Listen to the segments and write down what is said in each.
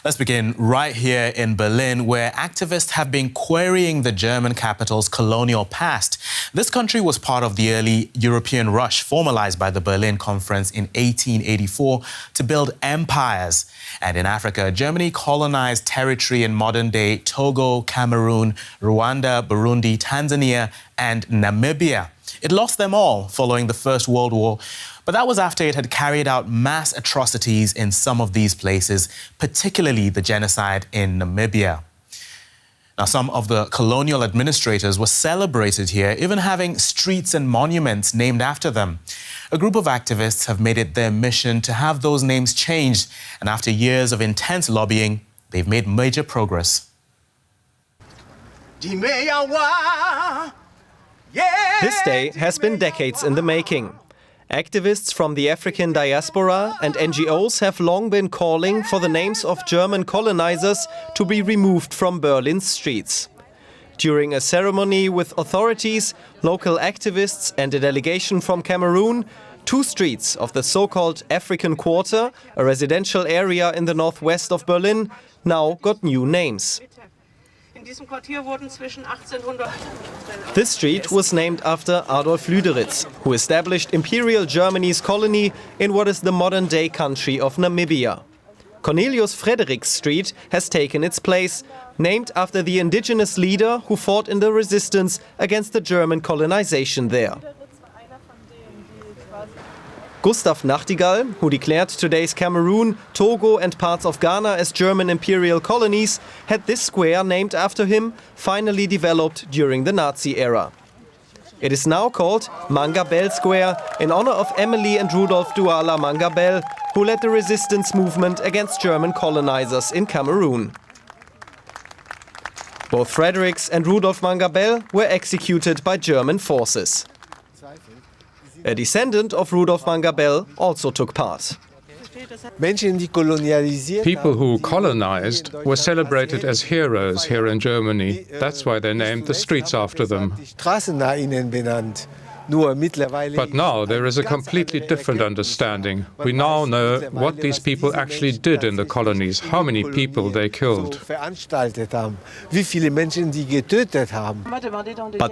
Let's begin right here in Berlin, where activists have been querying the German capital's colonial past. This country was part of the early European rush formalized by the Berlin Conference in 1884 to build empires. And in Africa, Germany colonized territory in modern-day Togo, Cameroon, Rwanda, Burundi, Tanzania and Namibia. It lost them all following the First World War, but that was after it had carried out mass atrocities in some of these places, particularly the genocide in Namibia. Now, some of the colonial administrators were celebrated here, even having streets and monuments named after them. A group of activists have made it their mission to have those names changed, and after years of intense lobbying, they've made major progress. This day has been decades in the making. Activists from the African diaspora and NGOs have long been calling for the names of German colonizers to be removed from Berlin's streets. During a ceremony with authorities, local activists and a delegation from Cameroon, 2 streets of the so-called African Quarter, a residential area in the northwest of Berlin, now got new names. This street was named after Adolf Lüderitz, who established Imperial Germany's colony in what is the modern-day country of Namibia. Cornelius Frederiks Street has taken its place, named after the indigenous leader who fought in the resistance against the German colonization there. Gustav Nachtgal, who declared today's Cameroon, Togo and parts of Ghana as German imperial colonies, had this square named after him, finally developed during the Nazi era. It is now called Mangabell Square in honor of Emily and Rudolf Douala Mangabell, who led the resistance movement against German colonizers in Cameroon. Both Frederiks and Rudolf Mangabell were executed by German forces. A descendant of Rudolf Mangabell also took part. People who colonized were celebrated as heroes here in Germany. That's why they named the streets after them. But now there is a completely different understanding. We now know what these people actually did in the colonies, how many people they killed. But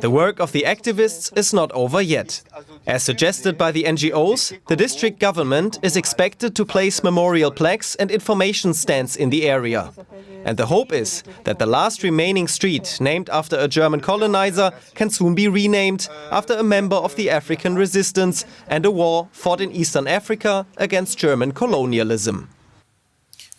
the work of the activists is not over yet. As suggested by the NGOs, the district government is expected to place memorial plaques and information stands in the area. And the hope is that the last remaining street named after a German colonizer can soon be renamed after a member of the African resistance and a war fought in Eastern Africa against German colonialism.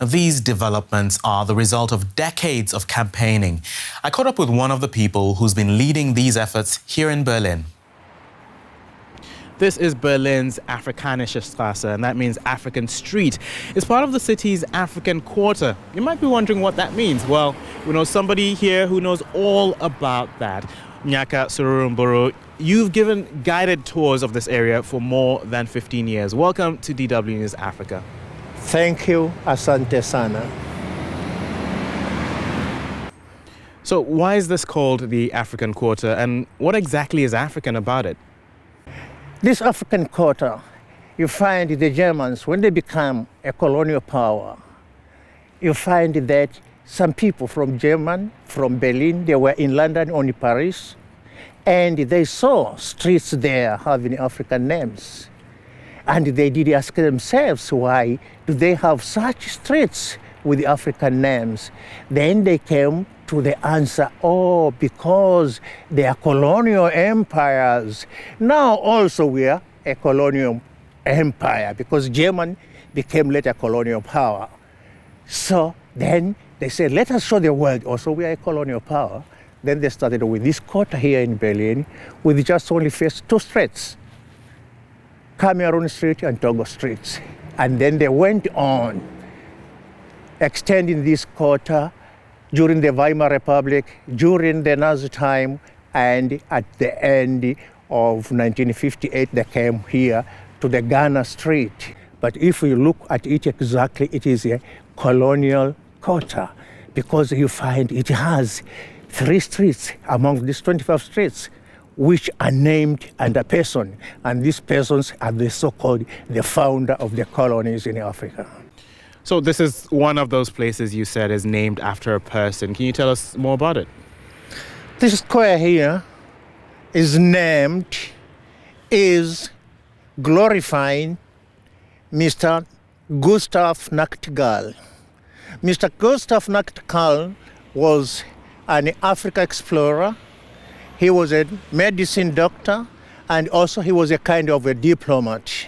These developments are the result of decades of campaigning. I caught up with one of the people who's been leading these efforts here in Berlin. This is Berlin's Afrikanische Straße, and that means African Street. It's part of the city's African Quarter. You might be wondering what that means. Well, we know somebody here who knows all about that. Nyaka Sururumburu, you've given guided tours of this area for more than 15 years. Welcome to DW News Africa. Thank you, Asante Sana. So why is this called the African Quarter, and what exactly is African about it? This African Quarter, you find the Germans, when they become a colonial power, you find that some people from Germany, from Berlin, they were in London or in Paris, and they saw streets there having African names. And they did ask themselves, why do they have such streets with African names? Then they came to the answer, oh, because they are colonial empires. Now also we are a colonial empire because Germany became later colonial power. So then they said, let us show the world also we are a colonial power. Then they started with this quarter here in Berlin with just only first 2 streets, Cameroon Street and Togo Streets. And then they went on extending this quarter during the Weimar Republic, during the Nazi time, and at the end of 1958, they came here to the Ghana Street. But if you look at it exactly, it is a colonial quarter because you find it has 3 streets among these 25 streets, which are named under a person. And these persons are the so-called the founder of the colonies in Africa. So this is one of those places you said is named after a person. Can you tell us more about it? This square here is glorifying Mr. Gustav Nachtgal. Mr. Gustav Nachtgal was an African explorer. He was a medicine doctor, and also he was a kind of a diplomat.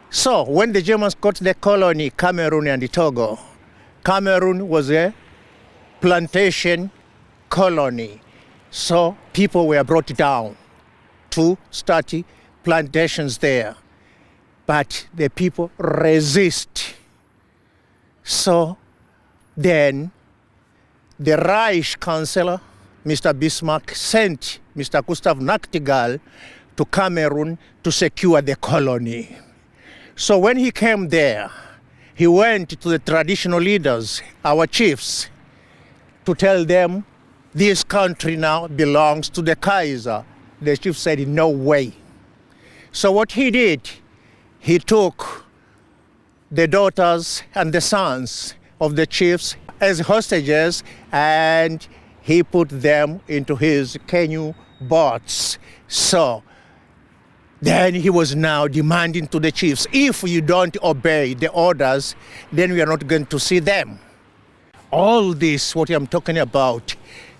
So when the Germans got the colony Cameroon and Togo, Cameroon was a plantation colony. So people were brought down to start plantations there. But the people resist. So then the Reich Chancellor, Mr. Bismarck, sent Mr. Gustav Nachtgal to Cameroon to secure the colony. So when he came there, he went to the traditional leaders, our chiefs, to tell them this country now belongs to the Kaiser. The chief said, no way. So what he did, he took the daughters and the sons of the chiefs as hostages, and he put them into his canoe boats. So then he was now demanding to the chiefs, if you don't obey the orders, then we are not going to see them. All this, what I'm talking about,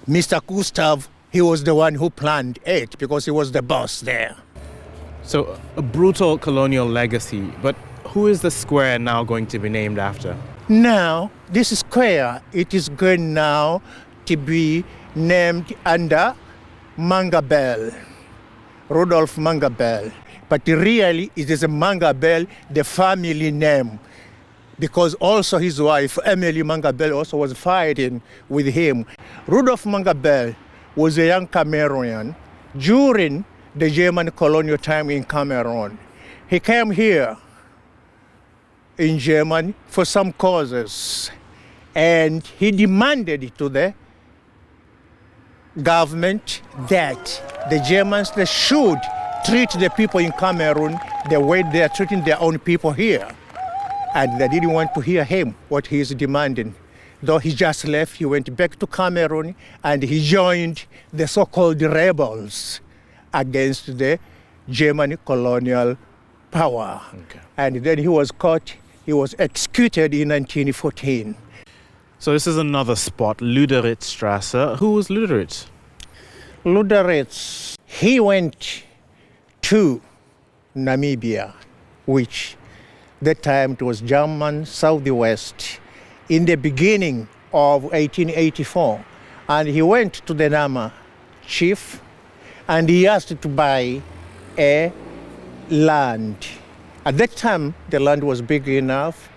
Mr. Gustav, he was the one who planned it because he was the boss there. So a brutal colonial legacy, but who is the square now going to be named after? Now, this square, it is going now to be named under Mangabell, Rudolf Mangabell. But really, it is a Mangabell, the family name, because also his wife, Emily Mangabell, also was fighting with him. Rudolf Mangabell was a young Cameroonian during the German colonial time in Cameroon. He came here in Germany for some causes, and he demanded to the government that the Germans, they should treat the people in Cameroon the way they are treating their own people here. And they didn't want to hear him, what he is demanding. Though he just left, he went back to Cameroon and he joined the so-called rebels against the German colonial power. Okay. And then he was caught, he was executed in 1914. So this is another spot, Luderitzstrasse. Who was Luderitz? Luderitz, he went to Namibia, which that time it was German Southwest, in the beginning of 1884. And he went to the Nama chief and he asked to buy a land. At that time, the land was big enough.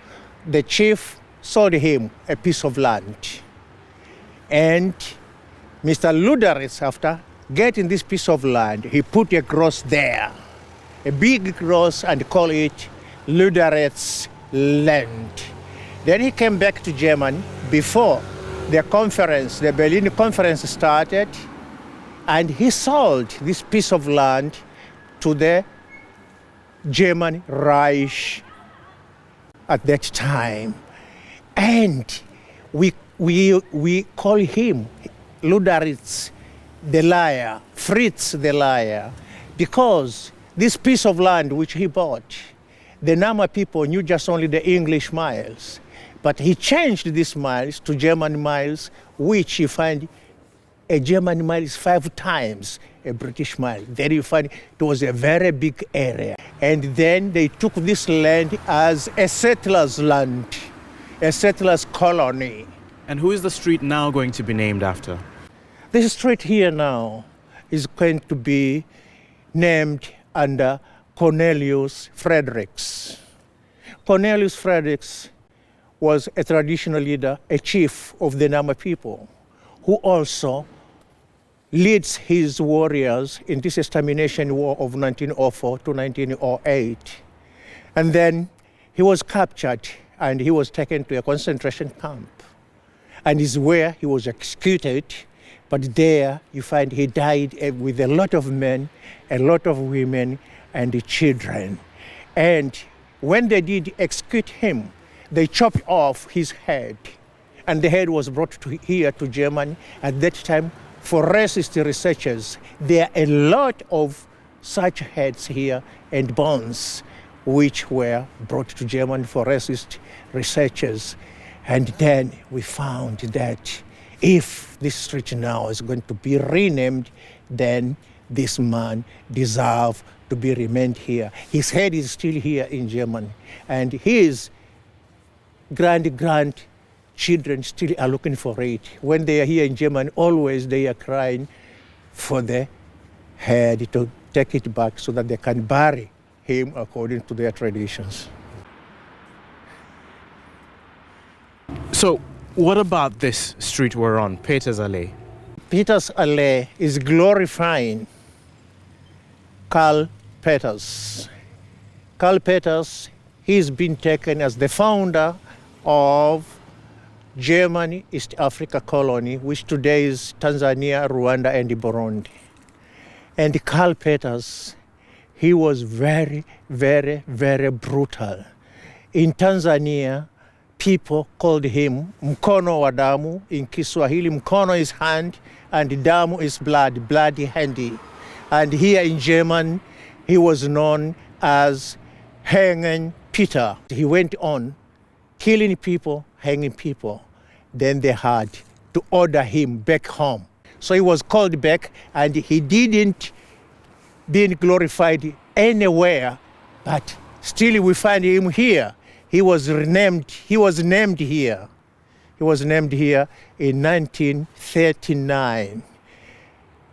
The chief sold him a piece of land. And Mr. Luderitz, after getting this piece of land, he put a cross there, a big cross, and called it Luderitz land. Then he came back to Germany before the conference, the Berlin conference started, and he sold this piece of land to the German Reich at that time. And we call him Luderitz the liar, Fritz the liar, because this piece of land which he bought, the Nama people knew just only the English miles, but he changed these miles to German miles, which you find a German mile is 5 times a British mile. There you find it was a very big area. And then they took this land as a settler's land, a settler's colony. And who is the street now going to be named after? This street here now is going to be named under Cornelius Fredericks. Cornelius Fredericks was a traditional leader, a chief of the Nama people, who also leads his warriors in this extermination war of 1904 to 1908. And then he was captured and he was taken to a concentration camp. And is where he was executed. But there you find he died with a lot of men, a lot of women, and the children. And when they did execute him, they chopped off his head, and the head was brought here to Germany. At that time, for racist researchers, there are a lot of such heads here and bones which were brought to Germany for racist researchers. And then we found that if this street now is going to be renamed, then this man deserves to be remained here. His head is still here in Germany, and his grandchildren still are looking for it. When they are here in Germany, always they are crying for the head to take it back so that they can bury him according to their traditions. So, what about this street we're on, Peter's Alley? Peter's Alley is glorifying Karl Peters. Karl Peters, he's been taken as the founder of Germany East Africa colony, which today is Tanzania, Rwanda, and Burundi. And Karl Peters, he was very, very, very brutal. In Tanzania, people called him Mkono wa Damu. In Kiswahili, Mkono is hand, and Damu is blood, bloody handy. And here in German, he was known as Hanging Peter. He went on killing people, hanging people. Then they had to order him back home. So he was called back, and he didn't being glorified anywhere, but still we find him here. He was named here. He was named here in 1939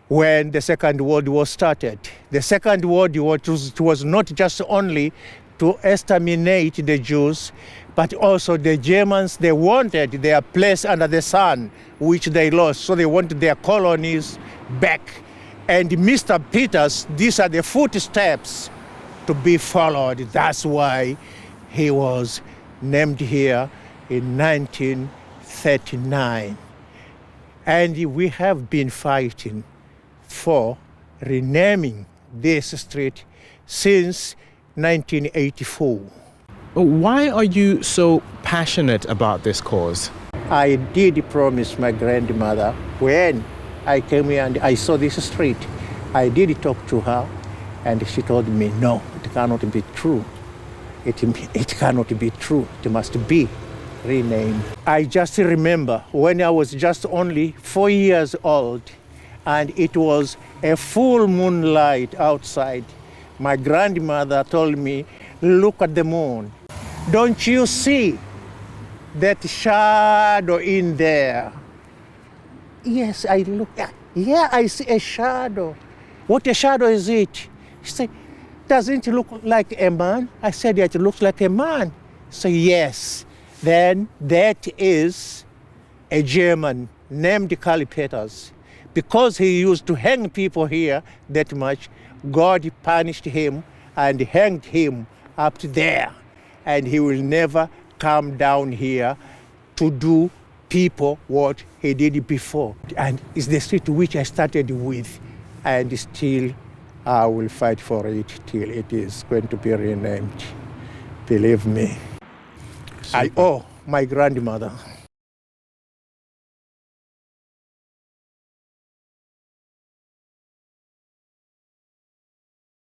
when the Second World War started. The Second World War was not just only to exterminate the Jews, but also the Germans, they wanted their place under the sun, which they lost, so they wanted their colonies back. And Mr. Peters, these are the footsteps to be followed. That's why he was named here in 1939. And we have been fighting for renaming this street since 1984. Why are you so passionate about this cause? I did promise my grandmother when I came here and I saw this street. I did talk to her, and she told me, no, it cannot be true. It cannot be true. It must be renamed. I just remember when I was just only 4 years old, and it was a full moonlight outside. My grandmother told me, look at the moon. Don't you see that shadow in there? Yes, I look. Yeah, I see a shadow. What a shadow is it? She said, doesn't it look like a man? I said, yeah, it looks like a man. So yes, then that is a German named Karl Peters. Because he used to hang people here that much, God punished him and hanged him up there. And he will never come down here to do people what he did before. And it's the street which I started with, and still I will fight for it till it is going to be renamed. Believe me. Super. I owe my grandmother